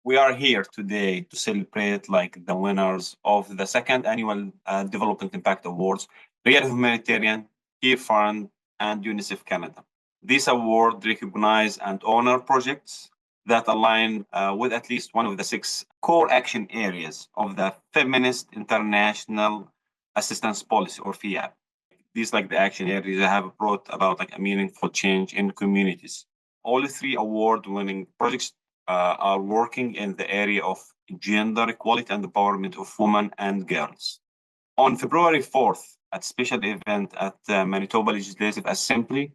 We are here today to celebrate like the winners of the second annual Development Impact Awards, Real Humanitarian, Care Fund, and UNICEF Canada. These awards recognize and honor projects that align with at least one of the six core action areas of the Feminist International Assistance Policy, or FIAP. These like the action areas that have brought about like a meaningful change in communities. All three award-winning projects are working in the area of gender equality and empowerment of women and girls. On February 4th, at a special event at the Manitoba Legislative Assembly,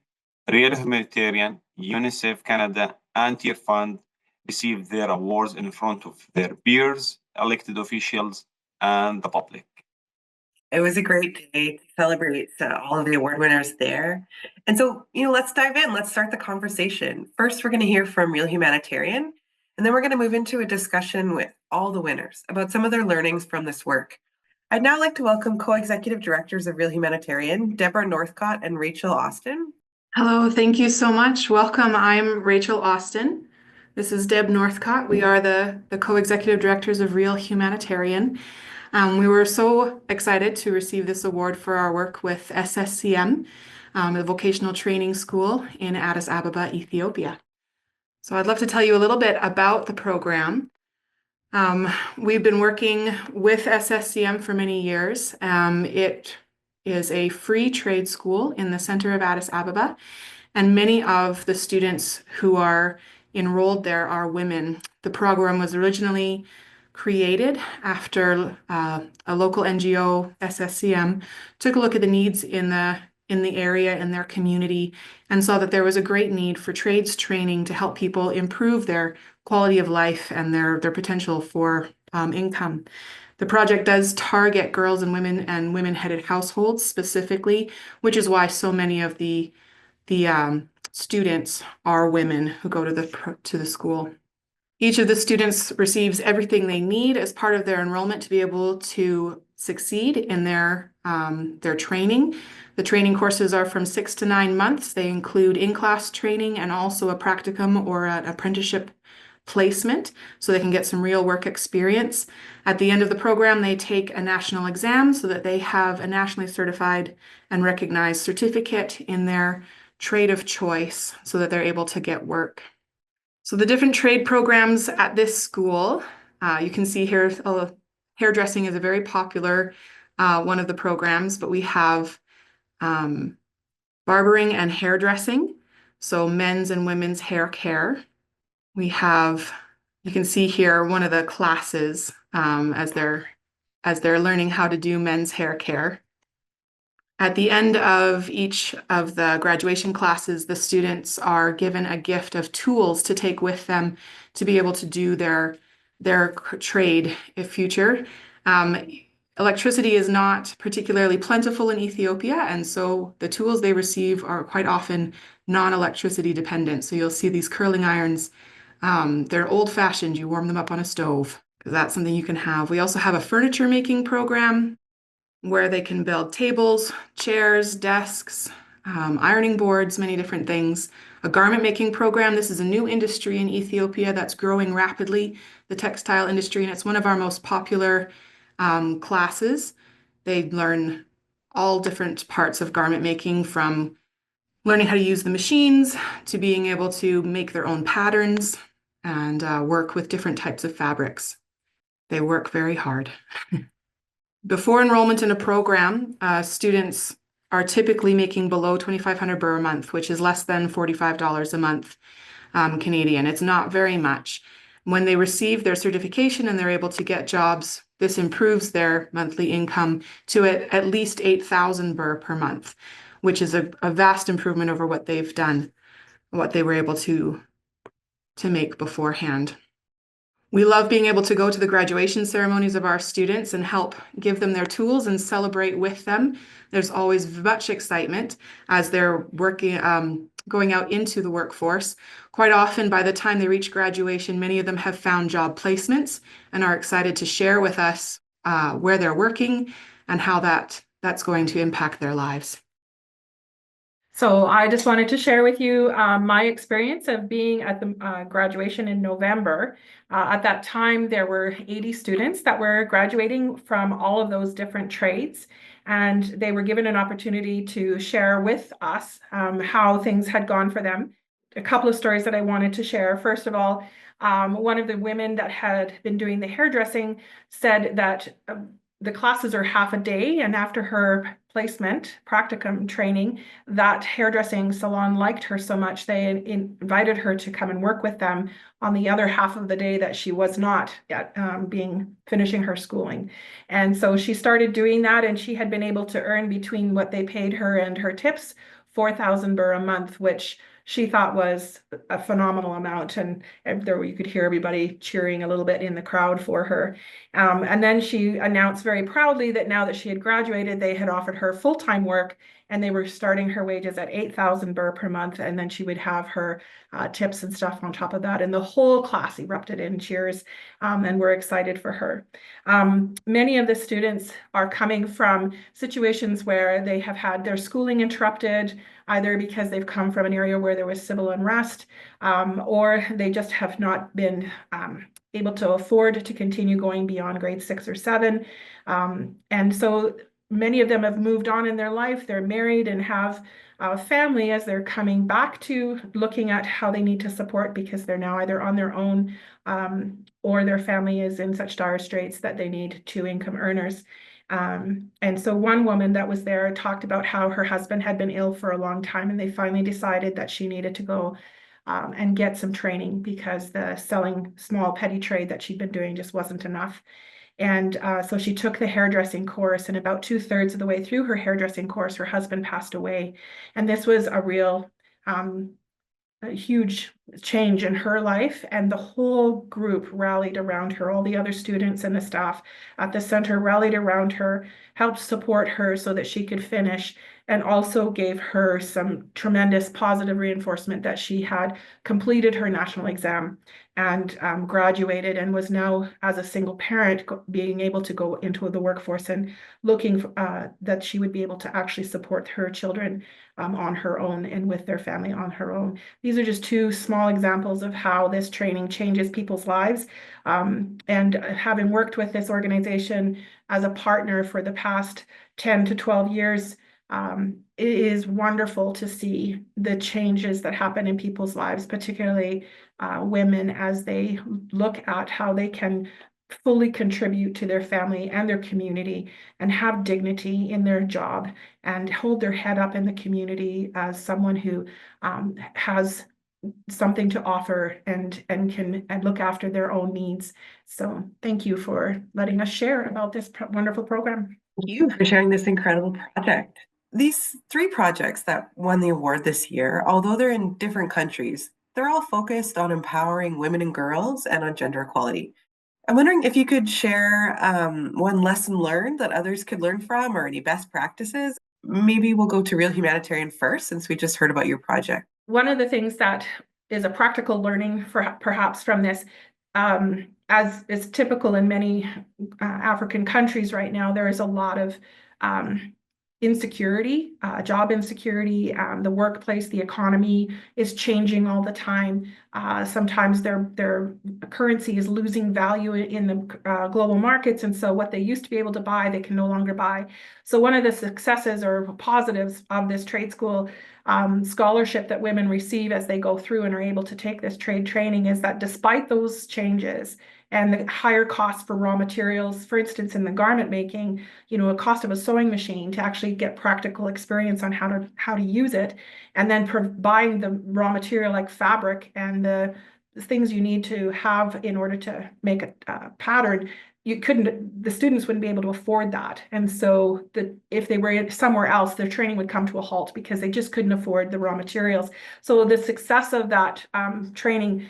Real Humanitarian, UNICEF Canada, and Tier Fund received their awards in front of their peers, elected officials, and the public. It was a great day to celebrate all of the award winners there. And so, let's dive in. Let's start the conversation. First, we're going to hear from Real Humanitarian, and then we're going to move into a discussion with all the winners about some of their learnings from this work. I'd now like to welcome co-executive directors of Real Humanitarian, Deborah Northcott and Rachel Austin. Hello, thank you so much. Welcome. I'm Rachel Austin. This is Deb Northcott. We are the co-executive directors of Real Humanitarian. We were so excited to receive this award for our work with SSCM, the vocational training school in Addis Ababa, Ethiopia. So I'd love to tell you a little bit about the program. We've been working with SSCM for many years. It is a free trade school in the center of Addis Ababa, and many of the students who are enrolled there are women. The program was originally created after a local NGO, SSCM, took a look at the needs in the area, in their community, and saw that there was a great need for trades training to help people improve their quality of life and their potential for income. The project does target girls and women-headed households specifically, which is why so many of the students are women who go to the school. Each of the students receives everything they need as part of their enrollment to be able to succeed in their training. The training courses are from 6 to 9 months. They include in-class training and also a practicum or an apprenticeship placement, so they can get some real work experience. At the end of the program, they take a national exam so that they have a nationally certified and recognized certificate in their trade of choice so that they're able to get work. So the different trade programs at this school, you can see here, hairdressing is a very popular one of the programs, but we have barbering and hairdressing, so men's and women's hair care. We have, you can see here, one of the classes as they're learning how to do men's hair care. At the end of each of the graduation classes, the students are given a gift of tools to take with them to be able to do their trade in future. Electricity is not particularly plentiful in Ethiopia, and so the tools they receive are quite often non-electricity dependent. So you'll see these curling irons. They're old-fashioned. You warm them up on a stove. That's something you can have. We also have a furniture making program where they can build tables, chairs, desks, ironing boards, many different things. A garment making program. This is a new industry in Ethiopia that's growing rapidly, the textile industry, and it's one of our most popular classes. They learn all different parts of garment making, from learning how to use the machines to being able to make their own patterns and work with different types of fabrics. They work very hard. Before enrollment in a program, students are typically making below 2,500 birr a month, which is less than $45 a month Canadian. It's not very much. When they receive their certification and they're able to get jobs, this improves their monthly income to at least 8,000 birr per month, which is a vast improvement over what they've done, what they were able to make beforehand. We love being able to go to the graduation ceremonies of our students and help give them their tools and celebrate with them. There's always much excitement as they're working, going out into the workforce. Quite often, by the time they reach graduation, many of them have found job placements and are excited to share with us where they're working and how that's going to impact their lives. So I just wanted to share with you my experience of being at the graduation in November. At that time, there were 80 students that were graduating from all of those different trades, and they were given an opportunity to share with us how things had gone for them. A couple of stories that I wanted to share. First of all, one of the women that had been doing the hairdressing said that the classes are half a day, and after her placement practicum training, that hairdressing salon liked her so much they invited her to come and work with them on the other half of the day that she was not yet finishing her schooling. And so she started doing that, and she had been able to earn, between what they paid her and her tips, 4,000 birr a month, which she thought was a phenomenal amount. And there you could hear everybody cheering a little bit in the crowd for her. And then she announced very proudly that now that she had graduated, they had offered her full-time work, and they were starting her wages at 8,000 birr per month. And then she would have her tips and stuff on top of that. And the whole class erupted in cheers, and we're excited for her. Many of the students are coming from situations where they have had their schooling interrupted, either because they've come from an area where there was civil unrest, or they just have not been able to afford to continue going beyond grade 6 or 7. And so many of them have moved on in their life. They're married and have a family as they're coming back to looking at how they need to support, because they're now either on their own or their family is in such dire straits that they need 2 income earners. And so one woman that was there talked about how her husband had been ill for a long time, and they finally decided that she needed to go and get some training, because the selling small petty trade that she'd been doing just wasn't enough. And so she took the hairdressing course, and about 2/3 of the way through her hairdressing course, her husband passed away. And this was a real a huge change in her life, and the whole group rallied around her. All the other students and the staff at the center rallied around her, helped support her so that she could finish, and also gave her some tremendous positive reinforcement that she had completed her national exam and graduated, and was now, as a single parent, being able to go into the workforce and looking that she would be able to actually support her children on her own and with their family on her own. These are just 2 small examples of how this training changes people's lives. And having worked with this organization as a partner for the past 10 to 12 years, it is wonderful to see the changes that happen in people's lives, particularly women, as they look at how they can fully contribute to their family and their community, and have dignity in their job, and hold their head up in the community as someone who has something to offer and can look after their own needs. So thank you for letting us share about this wonderful program. Thank you for sharing this incredible project. These 3 projects that won the award this year, although they're in different countries, they're all focused on empowering women and girls and on gender equality. I'm wondering if you could share one lesson learned that others could learn from, or any best practices. Maybe we'll go to Real Humanitarian first, since we just heard about your project. One of the things that is a practical learning perhaps from this, as is typical in many African countries right now, there is a lot of insecurity, job insecurity, the workplace, the economy is changing all the time. Sometimes their currency is losing value in the global markets, and so what they used to be able to buy, they can no longer buy. So one of the successes or positives of this trade school scholarship that women receive as they go through and are able to take this trade training is that despite those changes and the higher costs for raw materials, for instance, in the garment making, a cost of a sewing machine, to actually get practical experience on how to use it, and then buying the raw material like fabric and the things you need to have in order to make a pattern, the students wouldn't be able to afford that. And so if they were somewhere else, their training would come to a halt because they just couldn't afford the raw materials. So the success of that training,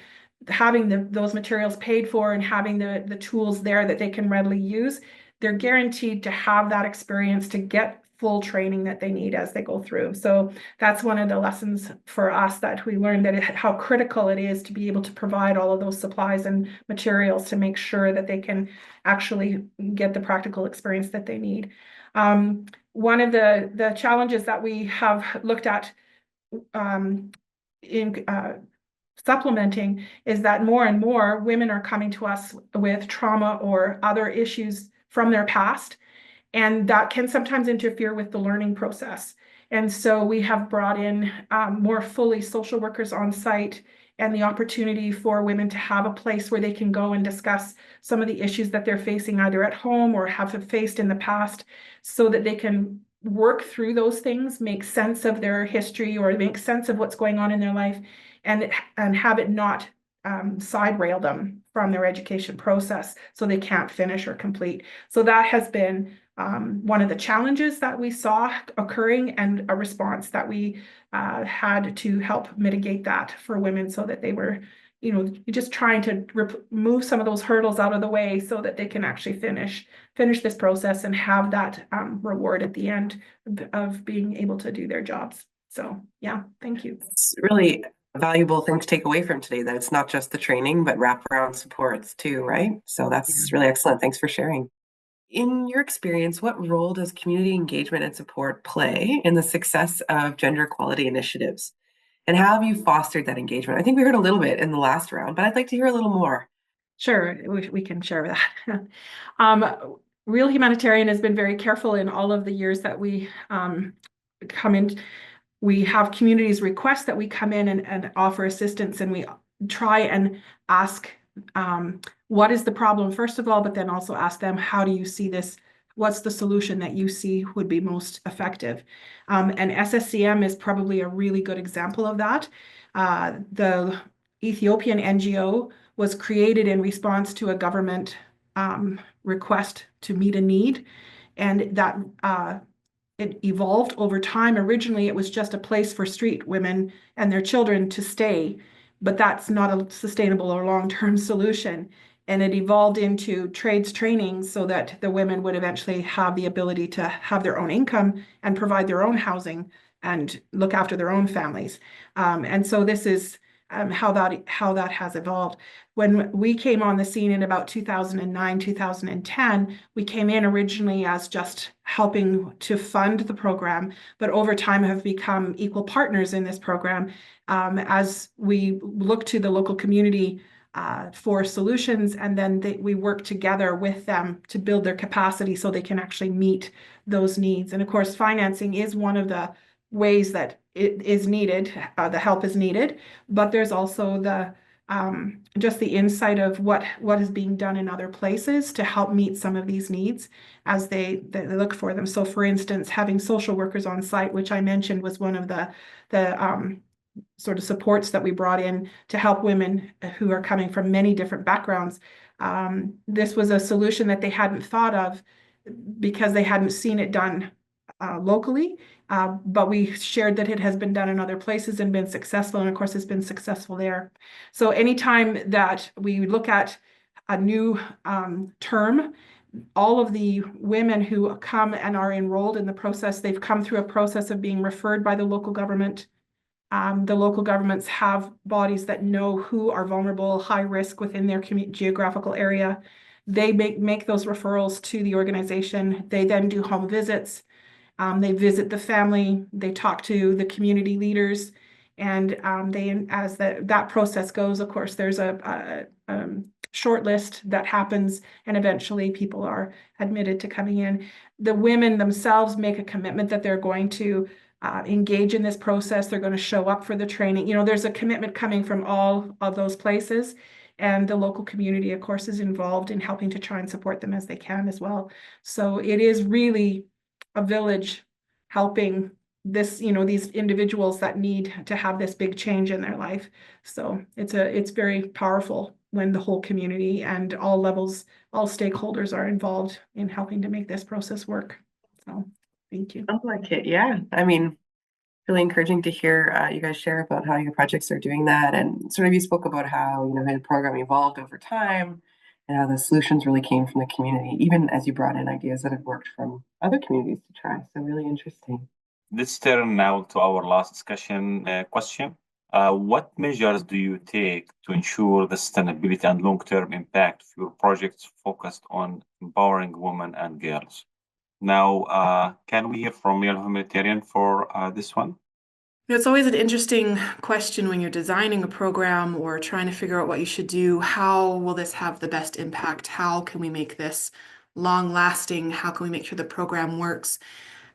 having those materials paid for and having the tools there that they can readily use, they're guaranteed to have that experience to get full training that they need as they go through. So that's one of the lessons for us that we learned, that how critical it is to be able to provide all of those supplies and materials to make sure that they can actually get the practical experience that they need. One of the challenges that we have looked at in supplementing is that more and more women are coming to us with trauma or other issues from their past, and that can sometimes interfere with the learning process. And so we have brought in more fully social workers on site and the opportunity for women to have a place where they can go and discuss some of the issues that they're facing either at home or have faced in the past, so that they can work through those things, make sense of their history or make sense of what's going on in their life, and have it not side rail them from their education process so they can't finish or complete. So that has been one of the challenges that we saw occurring, and a response that we had to help mitigate that for women, so that they were, just trying to remove some of those hurdles out of the way so that they can actually finish this process and have that reward at the end of being able to do their jobs. So yeah, thank you. It's really a valuable thing to take away from today, that it's not just the training, but wraparound supports too, right? So that's really excellent. Thanks for sharing. In your experience, what role does community engagement and support play in the success of gender equality initiatives? And how have you fostered that engagement? I think we heard a little bit in the last round, but I'd like to hear a little more. Sure, we can share that. Real Humanitarian has been very careful in all of the years that we come in. We have communities request that we come in and offer assistance, and we try and ask what is the problem, first of all, but then also ask them, how do you see this? What's the solution that you see would be most effective? And SSCM is probably a really good example of that. The Ethiopian NGO was created in response to a government request to meet a need, and that it evolved over time. Originally, it was just a place for street women and their children to stay, but that's not a sustainable or long-term solution. And it evolved into trades training so that the women would eventually have the ability to have their own income and provide their own housing and look after their own families. And so this is how that has evolved. When we came on the scene in about 2009, 2010, we came in originally as just helping to fund the program, but over time have become equal partners in this program as we look to the local community for solutions, and then we work together with them to build their capacity so they can actually meet those needs. And of course, financing is one of the ways that it is needed, the help is needed, but there's also the just the insight of what is being done in other places to help meet some of these needs as they look for them. So for instance, having social workers on site, which I mentioned was one of the sort of supports that we brought in to help women who are coming from many different backgrounds. This was a solution that they hadn't thought of because they hadn't seen it done locally, but we shared that it has been done in other places and been successful, and of course it's been successful there. So anytime that we look at a new term, all of the women who come and are enrolled in the process, they've come through a process of being referred by the local government. The local governments have bodies that know who are vulnerable, high risk within their geographical area. They make those referrals to the organization. They then do home visits. They visit the family. They talk to the community leaders, and as that process goes, of course, there's a short list that happens, and eventually people are admitted to coming in. The women themselves make a commitment that they're going to engage in this process. They're going to show up for the training. There's a commitment coming from all of those places, and the local community, of course, is involved in helping to try and support them as they can as well. So it is really a village helping this, these individuals that need to have this big change in their life. So it's very powerful when the whole community and all levels, all stakeholders are involved in helping to make this process work. So thank you. I like it. Yeah. I mean, really encouraging to hear you guys share about how your projects are doing that. And sort of you spoke about how, the program evolved over time and how the solutions really came from the community, even as you brought in ideas that have worked from other communities to try. So really interesting. Let's turn now to our last discussion question. What measures do you take to ensure the sustainability and long-term impact of your projects focused on empowering women and girls? Now, can we hear from Real Humanitarian for this one? It's always an interesting question when you're designing a program or trying to figure out what you should do. How will this have the best impact? How can we make this long lasting? How can we make sure the program works?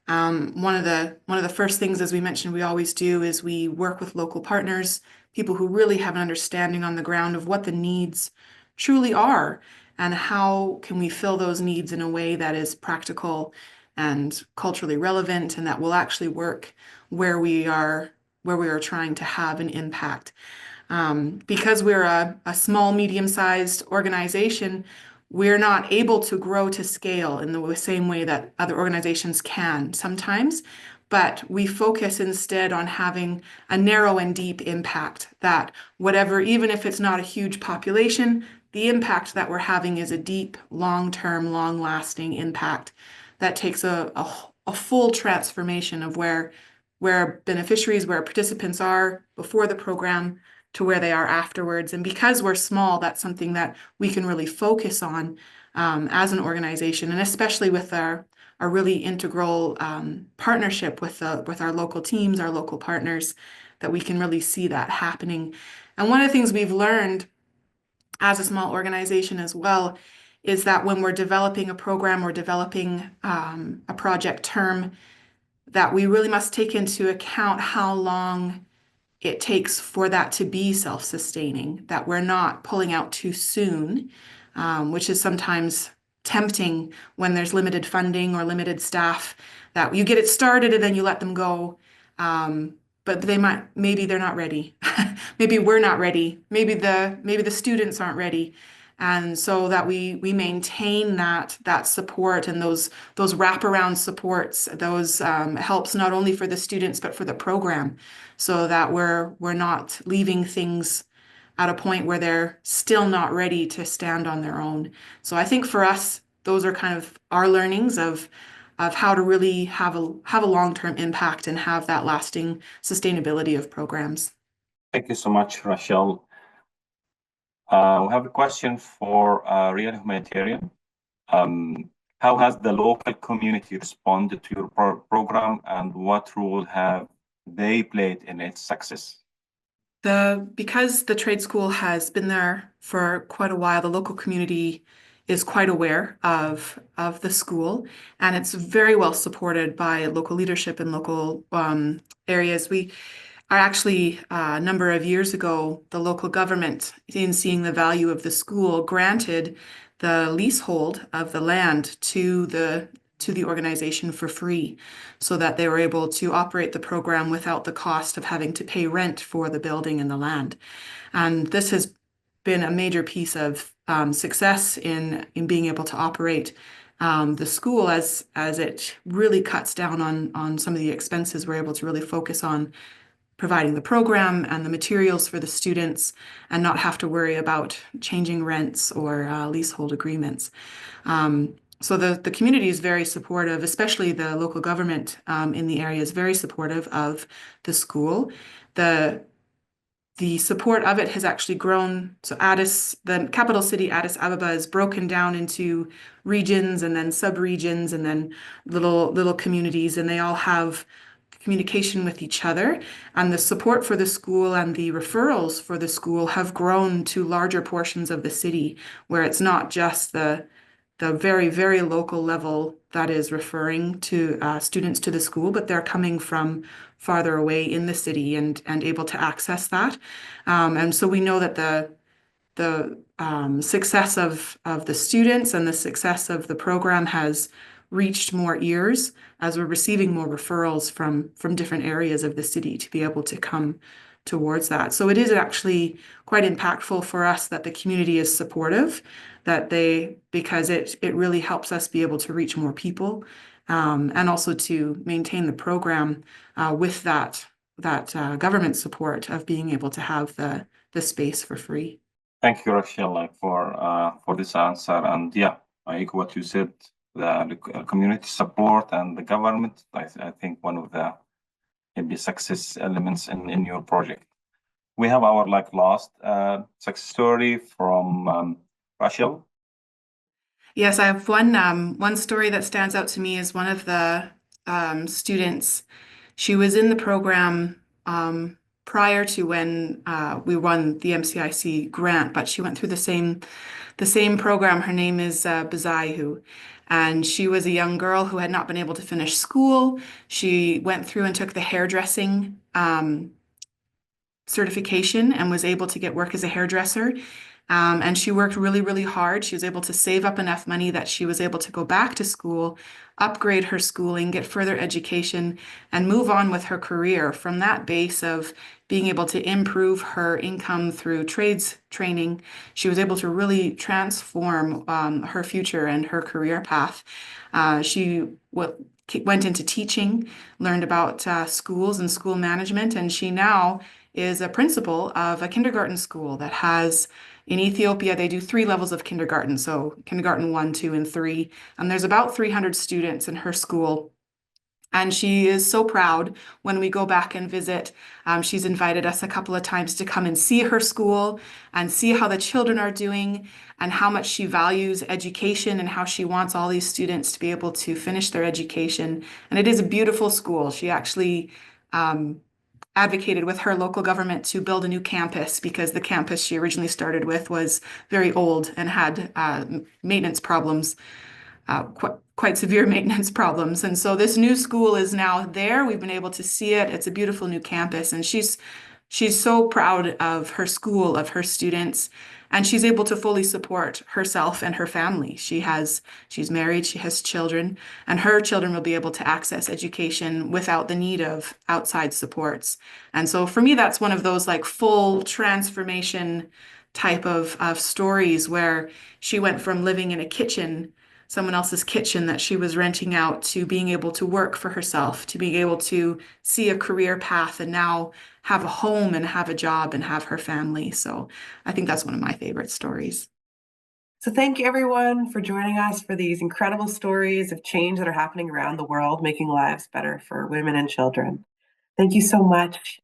One of the first things, as we mentioned, we always do is we work with local partners, people who really have an understanding on the ground of what the needs truly are and how can we fill those needs in a way that is practical and culturally relevant and that will actually work where we are trying to have an impact. Because we're a small, medium-sized organization, we're not able to grow to scale in the same way that other organizations can sometimes, but we focus instead on having a narrow and deep impact that whatever, even if it's not a huge population, the impact that we're having is a deep, long-term, long-lasting impact that takes a full transformation of where beneficiaries, where participants are before the program to where they are afterwards. And because we're small, that's something that we can really focus on as an organization, and especially with our really integral partnership with our local teams, our local partners, that we can really see that happening. And one of the things we've learned as a small organization as well is that when we're developing a program or developing a project term, that we really must take into account how long it takes for that to be self-sustaining, that we're not pulling out too soon, which is sometimes tempting when there's limited funding or limited staff, that you get it started and then you let them go. But maybe they're not ready. Maybe we're not ready. Maybe the students aren't ready. And so that we maintain that support and those wraparound supports, those helps not only for the students but for the program, so that we're not leaving things at a point where they're still not ready to stand on their own. So I think for us, those are kind of our learnings of how to really have a long-term impact and have that lasting sustainability of programs. Thank you so much, Rachel. We have a question for Real Humanitarian. How has the local community responded to your program, and what role have they played in its success? Because the trade school has been there for quite a while, the local community is quite aware of the school, and it's very well supported by local leadership and local areas. We are actually, a number of years ago, the local government, in seeing the value of the school, granted the leasehold of the land to the organization for free, so that they were able to operate the program without the cost of having to pay rent for the building and the land. And this has been a major piece of success in being able to operate the school, as it really cuts down on some of the expenses. We're able to really focus on providing the program and the materials for the students and not have to worry about changing rents or leasehold agreements. So the community is very supportive, especially the local government in the area is very supportive of the school. The support of it has actually grown. So the capital city, Addis Ababa, is broken down into regions and then sub-regions and then little communities, and they all have communication with each other. And the support for the school and the referrals for the school have grown to larger portions of the city, where it's not just the very, very local level that is referring to students to the school, but they're coming from farther away in the city and able to access that. And so we know that the success of the students and the success of the program has reached more ears as we're receiving more referrals from different areas of the city to be able to come towards that. So it is actually quite impactful for us that the community is supportive, because it really helps us be able to reach more people, and also to maintain the program with that government support of being able to have the space for free. Thank you, Rachel, for this answer. And yeah, I echo what you said. The community support and the government, I think one of the maybe success elements in your project. We have our last success story from Rachel. Yes, I have one story that stands out to me. Is one of the students. She was in the program prior to when we won the MCIC grant, but she went through the same program. Her name is Bazaihu, and she was a young girl who had not been able to finish school. She went through and took the hairdressing certification and was able to get work as a hairdresser. And she worked really, really hard. She was able to save up enough money that she was able to go back to school, upgrade her schooling, get further education, and move on with her career from that base of being able to improve her income through trades training. She was able to really transform her future and her career path. She went into teaching, learned about schools and school management, and she now is a principal of a kindergarten school that has, in Ethiopia, they do 3 levels of kindergarten. So kindergarten 1, 2, and 3. And there's about 300 students in her school. And she is so proud when we go back and visit. She's invited us a couple of times to come and see her school and see how the children are doing and how much she values education and how she wants all these students to be able to finish their education. And it is a beautiful school. She actually advocated with her local government to build a new campus because the campus she originally started with was very old and had maintenance problems, quite severe maintenance problems. And so this new school is now there. We've been able to see it. It's a beautiful new campus, and she's so proud of her school, of her students, and she's able to fully support herself and her family. She's married, she has children, and her children will be able to access education without the need of outside supports. And so for me, that's one of those like full transformation type of stories where she went from living in a kitchen, someone else's kitchen that she was renting out, to being able to work for herself, to being able to see a career path and now have a home and have a job and have her family. So I think that's one of my favorite stories. So thank you everyone for joining us for these incredible stories of change that are happening around the world, making lives better for women and children. Thank you so much.